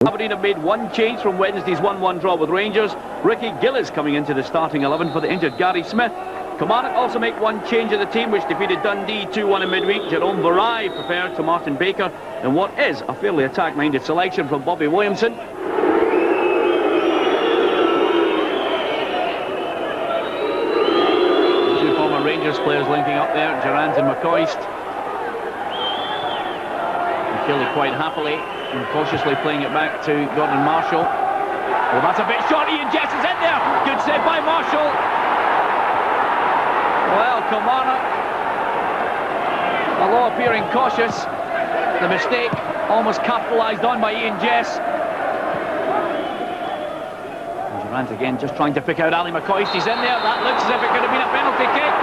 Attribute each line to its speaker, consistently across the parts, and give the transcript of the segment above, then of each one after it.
Speaker 1: Aberdeen have made one change from Wednesday's 1-1 draw with Rangers. Ricky Gillis coming into the starting 11 for the injured Gary Smith. Kilmarnock also make one change in the team, which defeated Dundee 2-1 in midweek. Jerome Vareille preferred to Martin Baker in what is a fairly attack-minded selection from Bobby Williamson. Two former Rangers players linking up there, Durrant and McCoist. Killie quite happily and cautiously playing it back to Gordon Marshall. Well, that's a bit short. Ian Jess is in there. Good save by Marshall. Well, Kilmarnock, although appearing cautious, the mistake almost capitalised on by Ian Jess. And Durrant again just trying to pick out Ali McCoist. He's in there. That looks as if it could have been a penalty kick.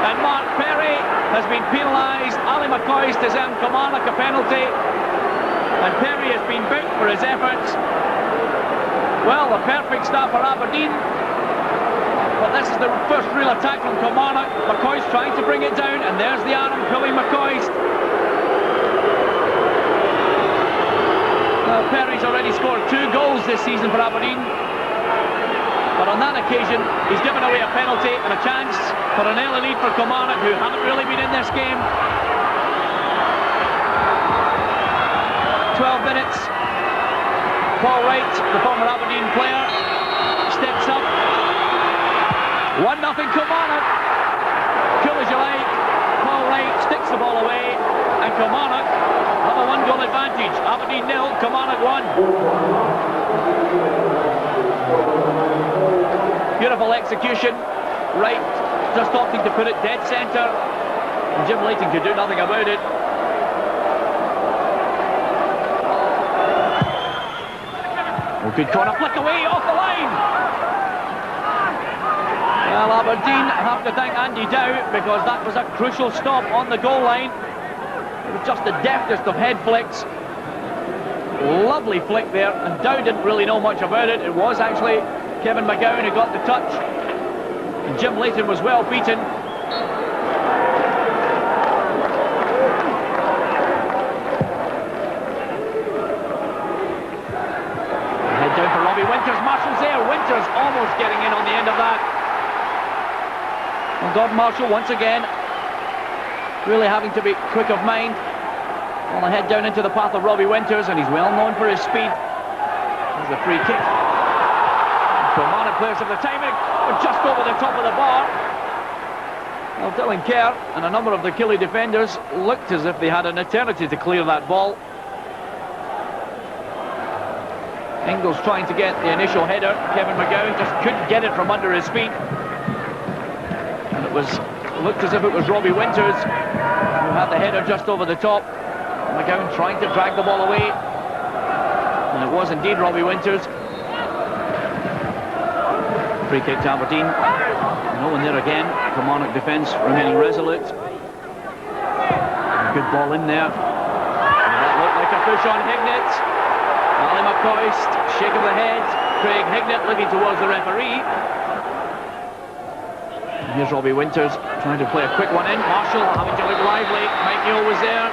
Speaker 1: And Mark Perry has been penalised. Ali McCoist has earned Kilmarnock a penalty. And Perry has been booked for his efforts. Well, the perfect start for Aberdeen. But this is the first real attack from Kilmarnock. McCoist trying to bring it down, and there's the arm pulling McCoist. Well, Perry's already scored 2 goals this season for Aberdeen. But on that occasion, he's given away a penalty and a chance for an early lead for Kilmarnock, who haven't really been in this game. 12 minutes. Paul Wright, the former Aberdeen player, steps up. 1-0 Kilmarnock. Cool as you like. Paul Wright sticks the ball away, and Kilmarnock have a 1-goal advantage. Aberdeen 0, Kilmarnock 1. Beautiful execution. Wright just opting to put it dead centre, and Jim Leighton could do nothing about it. Oh, good corner, flick away off the line. Well, Aberdeen have to thank Andy Dow, because that was a crucial stop on the goal line. It was just the deftest of head flicks. Lovely flick there, and Dow didn't really know much about it. It was actually Kevin McGowne who got the touch, and Jim Leighton was well beaten. Head down for Robbie Winters. Marshall's there. Winters almost getting in on the end of that. And Gordon Marshall once again really having to be quick of mind. Well, the head down into the path of Robbie Winters, and he's well known for his speed. There's the free kick. Kilmarnock players have the timing, but just over the top of the bar. Well, Dylan Kerr and a number of the Killie defenders looked as if they had an eternity to clear that ball. Ingles trying to get the initial header. Kevin McGowne just couldn't get it from under his feet. And it looked as if it was Robbie Winters who had the header just over the top. McGowne trying to drag the ball away. And it was indeed Robbie Winters. Free kick to Aberdeen. No one there again. Kilmarnock defence remaining resolute. Good ball in there. And that looked like a push on Hignett. Ali McCoist, shake of the head. Craig Hignett looking towards the referee. And here's Robbie Winters trying to play a quick one in. Marshall having to look lively. Mike Newell was there.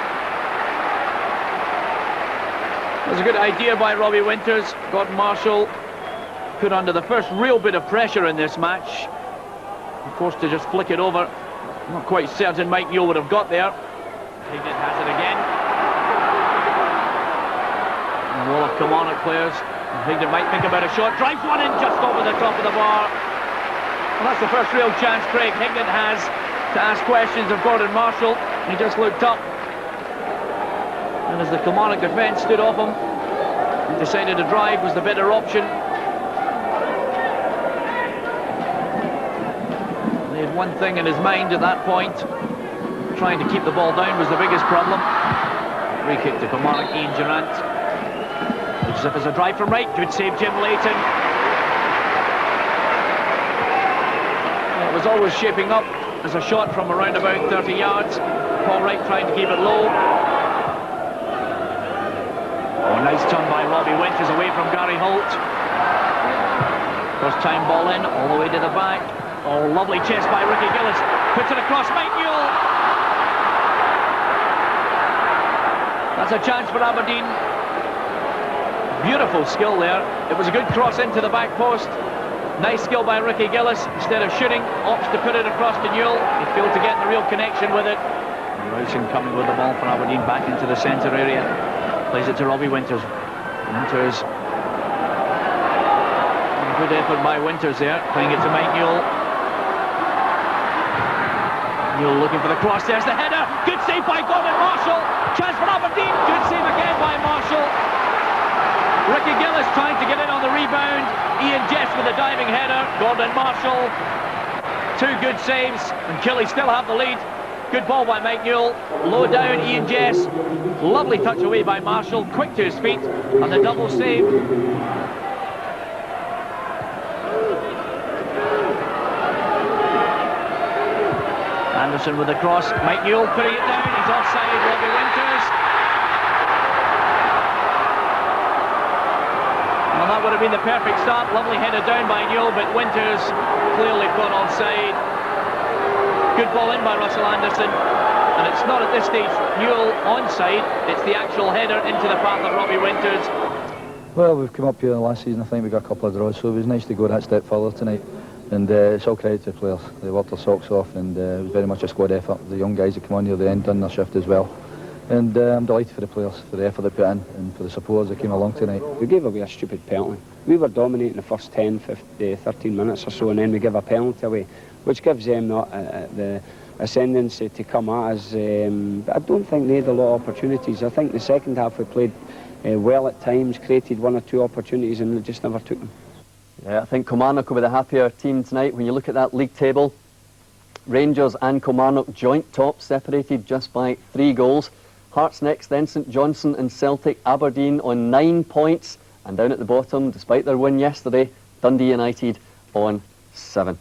Speaker 1: It was a good idea by Robbie Winters. Gordon Marshall put under the first real bit of pressure in this match. Of course, to just flick it over. I'm not quite certain Mike Newell would have got there. Hignett has it again. A wall of Kilmarnock players. Hignett might think about a shot. Drives one in just over the top of the bar. Well, that's the first real chance Craig Hignett has to ask questions of Gordon Marshall. He just looked up. And as the Kilmarnock defence stood off him, he decided a drive was the better option. He had one thing in his mind at that point. Trying to keep the ball down was the biggest problem. Free kick to Kilmarnock, Ian Durrant. Looks as if it's a drive from Wright. Good save, Jim Leighton. It was always shaping up as a shot from around about 30 yards. Paul Wright trying to keep it low. Oh, nice turn by Robbie Winters away from Gary Holt. First time ball in, all the way to the back. Oh, lovely chest by Ricky Gillis. Puts it across Mike Newell. That's a chance for Aberdeen. Beautiful skill there. It was a good cross into the back post. Nice skill by Ricky Gillis. Instead of shooting, opts to put it across to Newell. He failed to get the real connection with it. Rowson coming with the ball for Aberdeen back into the centre area. Plays it to Robbie Winters. Winters. Good effort by Winters there. Playing it to Mike Newell. Newell looking for the cross. There's the header. Good save by Gordon Marshall. Chance for Aberdeen. Good save again by Marshall. Ricky Gillis trying to get in on the rebound. Ian Jess with a diving header. Gordon Marshall. Two good saves. And Killie still have the lead. Good ball by Mike Newell. Low down, Ian Jess. Lovely touch away by Marshall. Quick to his feet. And the double save. Anderson with the cross. Mike Newell putting it down. He's offside. Robbie Winters. Well, that would have been the perfect start. Lovely headed down by Newell, but Winters clearly gone onside. Good ball in by Russell Anderson. And it's not at this stage Newell onside. It's the actual header into the path of Robbie Winters.
Speaker 2: Well, we've come up here last season. I think we got a couple of draws, so it was nice to go that step further tonight. And it's all credit to the players. They worked their socks off, and it was very much a squad effort. The young guys that come on here, they end done their shift as well. And I'm delighted for the players, for the effort they put in, and for the supporters that came along tonight.
Speaker 3: We gave away a stupid penalty. We were dominating the first 10, 15, 13 minutes or so, and then we give a penalty away, which gives them the ascendancy to come at us. But I don't think they had a lot of opportunities. I think the second half we played well at times, created one or two opportunities, and they just never took them.
Speaker 4: Yeah, I think Kilmarnock will be the happier team tonight. When you look at that league table, Rangers and Kilmarnock joint top, separated just by 3 goals. Hearts next, then St Johnstone and Celtic. Aberdeen on 9 points, and down at the bottom, despite their win yesterday, Dundee United on 7.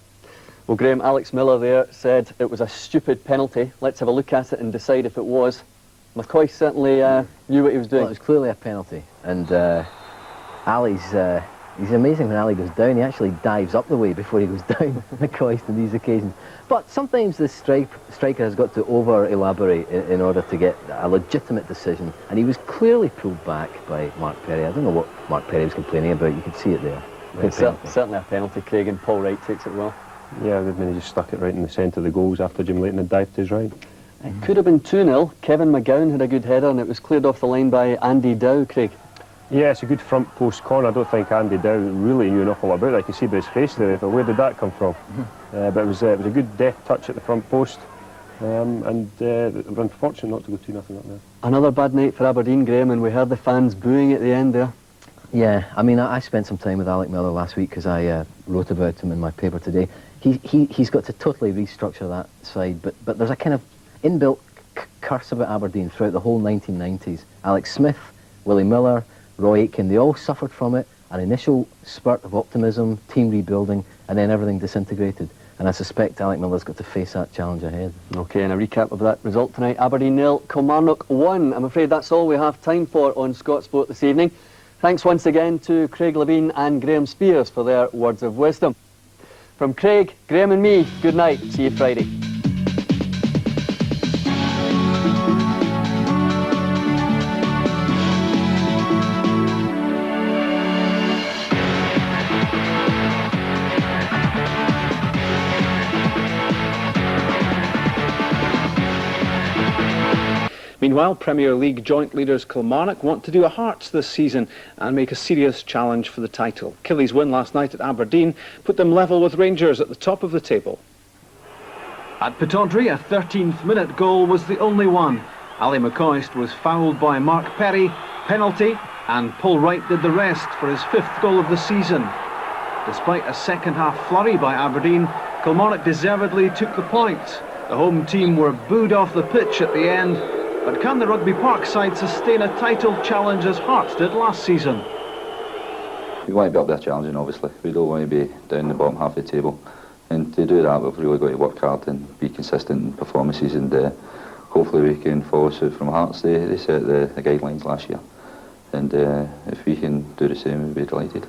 Speaker 4: Well, Graham, Alex Miller there said it was a stupid penalty. Let's have a look at it and decide if it was. McCoist certainly knew what he was doing.
Speaker 5: Well, it was clearly a penalty, and Ali's he's amazing when Ali goes down. He actually dives up the way before he goes down, McCoist, on these occasions. But sometimes the striker has got to over-elaborate in order to get a legitimate decision, and he was clearly pulled back by Mark Perry. I don't know what Mark Perry was complaining about. You could see it there.
Speaker 4: Certainly a penalty, Craig, and Paul Wright takes it well.
Speaker 6: Yeah, I mean, he just stuck it right in the centre of the goals after Jim Leighton had dived to his right.
Speaker 4: It could have been 2-0. Kevin McGowne had a good header, and it was cleared off the line by Andy Dow, Craig.
Speaker 6: Yeah, it's a good front post corner. I don't think Andy Dow really knew an awful lot about it. I can see by his face there. Where did that come from? But it was a good deft touch at the front post, and unfortunate not to go 2-0 up there.
Speaker 4: Another bad night for Aberdeen, Graham, and we heard the fans booing at the end there.
Speaker 5: Yeah, I mean, I spent some time with Alec Miller last week because I wrote about him in my paper today. He's got to totally restructure that side, but there's a kind of inbuilt curse about Aberdeen throughout the whole 1990s. Alex Smith, Willie Miller, Roy Aitken, they all suffered from it. An initial spurt of optimism, team rebuilding, and then everything disintegrated. And I suspect Alec Miller's got to face that challenge ahead.
Speaker 4: OK, and a recap of that result tonight. Aberdeen 0, Kilmarnock 1. I'm afraid that's all we have time for on Scott's Boat this evening. Thanks once again to Craig Levine and Graham Spears for their words of wisdom. From Craig, Graham and me, good night. See you Friday.
Speaker 7: Meanwhile, Premier League joint leaders Kilmarnock want to do a Hearts this season and make a serious challenge for the title. Killie's win last night at Aberdeen put them level with Rangers at the top of the table. At Pittodrie, a 13th minute goal was the only one. Ali McCoist was fouled by Mark Perry, penalty, and Paul Wright did the rest for his 5th goal of the season. Despite a second half flurry by Aberdeen, Kilmarnock deservedly took the point. The home team were booed off the pitch at the end. But can the Rugby Park side sustain a title challenge as Hearts did last season?
Speaker 8: We want to be up there challenging, obviously. We don't want to be down the bottom half of the table. And to do that, we've really got to work hard and be consistent in performances, and hopefully we can follow suit from Hearts. They set the guidelines last year. And if we can do the same, we'd be delighted.